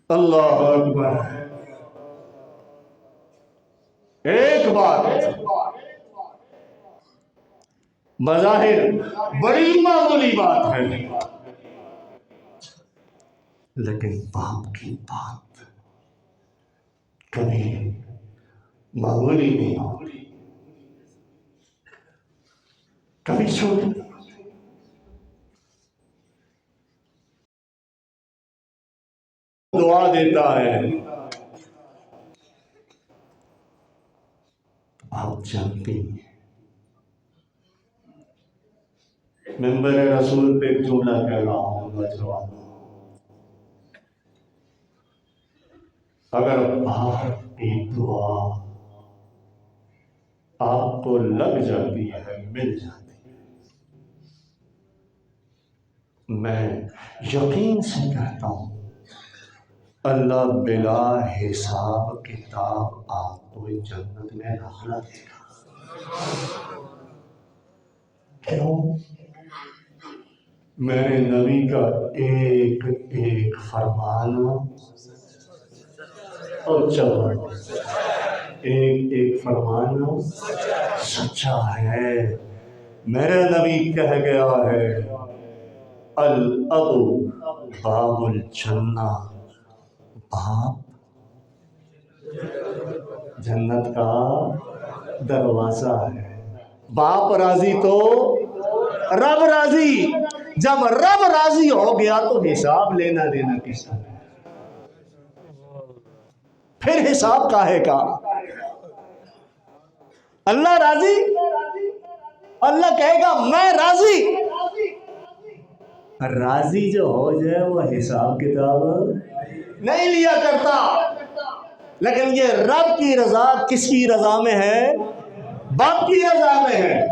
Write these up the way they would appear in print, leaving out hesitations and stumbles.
अल्लाह अकबर। एक बात बज़ाहिर बड़ी मामूली बात है, लेकिन बाप की बात कभी मामूली नहीं होती, कभी छोटी। दुआ देता है, आप जानती हैं मिंबर रसूल पे एक जुमला कह रहा हूँ, जवाब अगर बाप की दुआ आपको लग जाती है, मिल जाती है, मैं यकीन से कहता हूँ अल्लाह बिला हिसाब किताब आपको जन्नत में दाखिला देगा। क्यों? मेरे नबी का एक एक फरमान और चलो एक एक फरमान सच्चा है। मेरे नबी कह गया है, अल अबू बाबुल जन्ना, बाप जन्नत का दरवाजा है। बाप राजी तो रब राजी। जब रब राजी हो गया तो हिसाब लेना देना किसका है? फिर हिसाब काहे का? अल्लाह राजी, अल्लाह कहेगा मैं राजी। राजी जो हो जाए वो हिसाब किताब नहीं लिया करता। लेकिन ये रब की रजा किसकी रजा में है? बाप की रजा में है।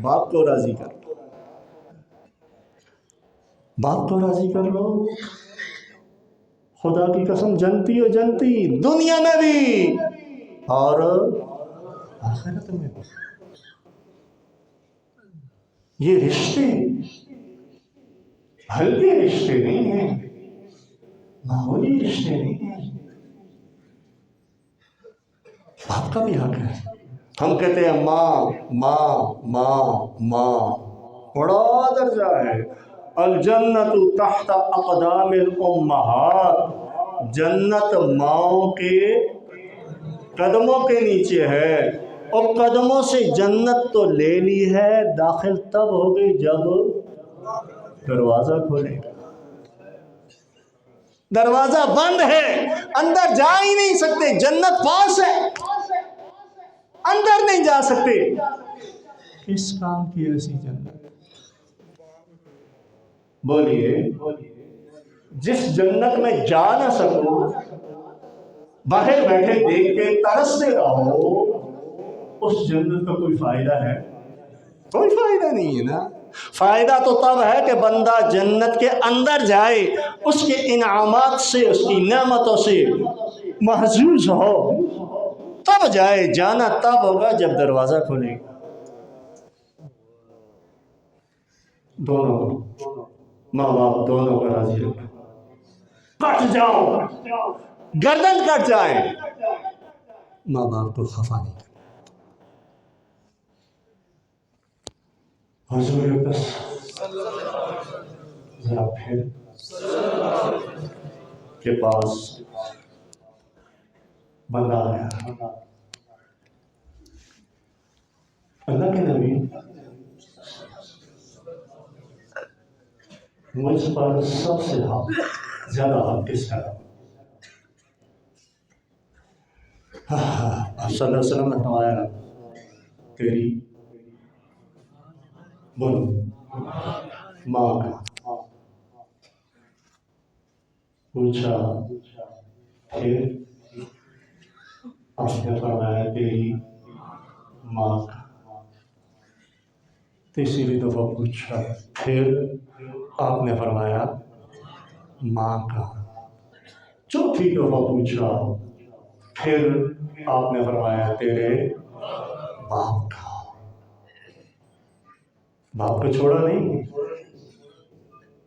बाप को राजी कर लो, बाप को राजी कर लो। खुदा की कसम, जनती हो जनती, दुनिया में भी और आखिरत में भी। ये रिश्ते हल्के रिश्ते नहीं हैं, मामूली रिश्ते नहीं हैं। बाप का भी हक है। हम कहते हैं माँ माँ माँ माँ, बड़ा दर्जा है। अल जन्नतु तहत अक़दामिल उम्महात, जन्नत माओं के कदमों के नीचे है। और कदमों से जन्नत तो ले ली है, दाखिल तब हो गई जब दरवाजा खोलेगा। दरवाजा बंद है, अंदर जा ही नहीं सकते। जन्नत पास है, अंदर नहीं जा सकते। किस काम की ऐसी जन्नत? बोलिए, जिस जन्नत में जा ना सको, बाहर बैठे देख के तरसते रहो, उस जन्नत का कोई फायदा है? कोई फायदा नहीं है ना। फायदा तो तब है कि बंदा जन्नत के अंदर जाए, उसके इनामात से, उसकी नेमतों से महजूज हो, तब जाए। जाना तब होगा जब दरवाजा खुलेगा। दोनों माँ बाप दोनों को राजी रखो। कट जाओ, गर्दन कट जाए, माँ बाप को खफा नहीं करना। हुजूर जरा फिर के पास बंदा आया। अल्लाह के नबी, मुझ पर सबसे ज्यादा हक किसका? आप सल्लल्लाहु अलैहि वसल्लम ने फरमाया, तेरी बोलो माँ का। पूछा, फिर आपने फरमाया तेरी माँ का। तीसरी दफा पूछा, फिर आपने फरमाया माँ का। चौथी दफा पूछा, फिर आपने फरमाया तेरे बाप का। बाप को छोड़ा नहीं,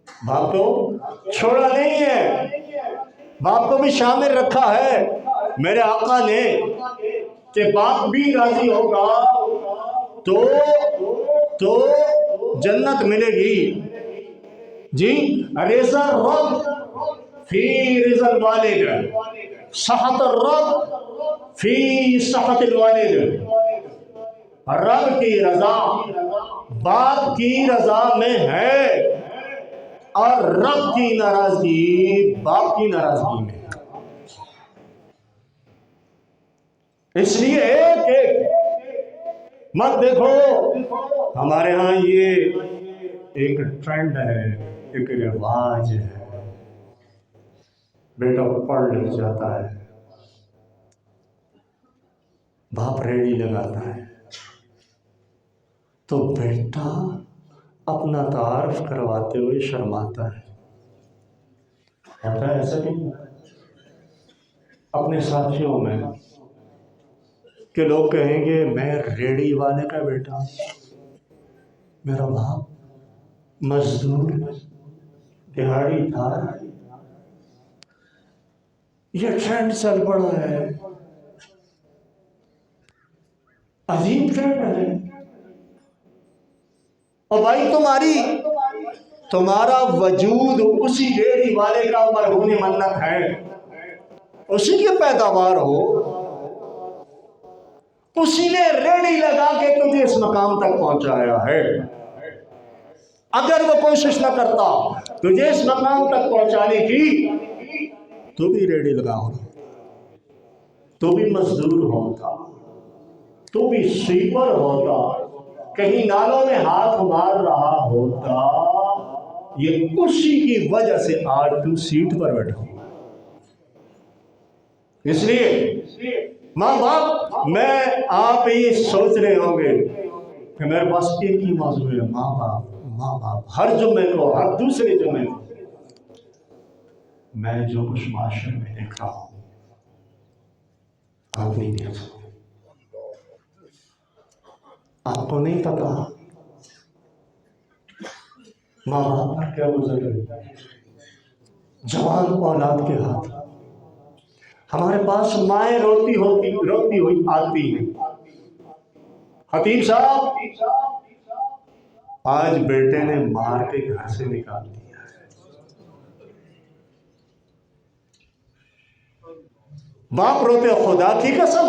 बाप को छोड़ा नहीं है। बाप को भी शामिल रखा है मेरे आका ने कि बाप भी राजी होगा तो जन्नत मिलेगी। जी, रेज़ा रब फी रिज़ल वालिद, सहत रब फी सहतिल वालिद। रब की रजा बाप की रजा में है और रब की नाराजगी बाप की नाराजगी में। इसलिए एक एक मत देखो, हमारे यहाँ ये एक ट्रेंड है, एक रिवाज है, बेटा पढ़ लिख जाता है, बाप रेडी लगाता है, तो बेटा अपना तारुफ करवाते हुए शर्माता है। होता है ऐसा नहीं? अपने साथियों में कि लोग कहेंगे मैं रेडी वाले का बेटा, मेरा बाप मजदूर दिहाड़ी था। ये ट्रेंड चल पड़ा है, अजीब ट्रेंड है। और भाई तुम्हारा वजूद उसी रेडी वाले का मरहून मन्नत है, उसी की पैदावार हो, उसी ने रेडी लगा के तुझे इस मकाम तक पहुंचाया है। अगर वो कोशिश न करता तुझे इस मकाम तक पहुंचाने की, तो भी रेडी लगा होता, तो भी मजदूर होता, तो भी स्वीपर होता, कहीं नालों में हाथ मार रहा होता। ये उसी की वजह से आज तू सीट पर बैठा। इसलिए माँ बाप, मैं आप ये सोच रहे होंगे कि मेरे पास एक ही मौजूद है, माँ बाप। हर जुम्मे को, हर दूसरे जुम्मे को मैं जो कुछ माशरे में देख रहा हूं आप नहीं देख सकते। आपको नहीं पता माँ बाप पर क्या गुजर रही, जवान औलाद के हाथ। हमारे पास माएँ रोती हुई आती हैं, खतीब साहब आज बेटे ने मार के घर से निकाल दिया है। बाप रोते, खुदा की कसम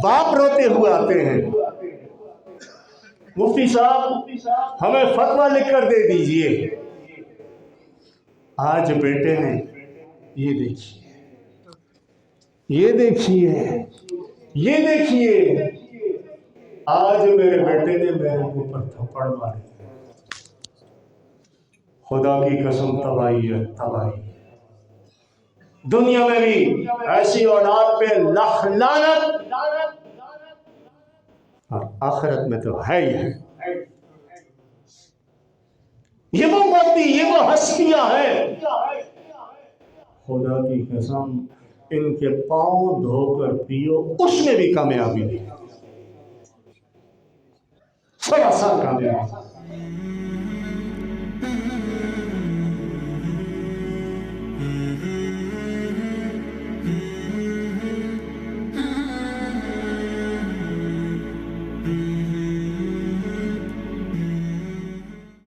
बाप रोते हुए आते हैं, मुफ्ती साहब हमें फतवा लिखकर दे दीजिए। आज बेटे ने ये देखिए आज मेरे बेटे ने मेरे ऊपर थप्पड़ मारे। खुदा की कसम तबाही है, तबाही। दुनिया में भी ऐसी औलाद पे लाख लानत, और आखिरत में तो है ही है। ये वो बाती, ये वो हस्तियां हैं, खुदा की कसम इनके पांव धोकर पियो, उसमें भी कामयाबी नहीं, सरासर कामयाबी।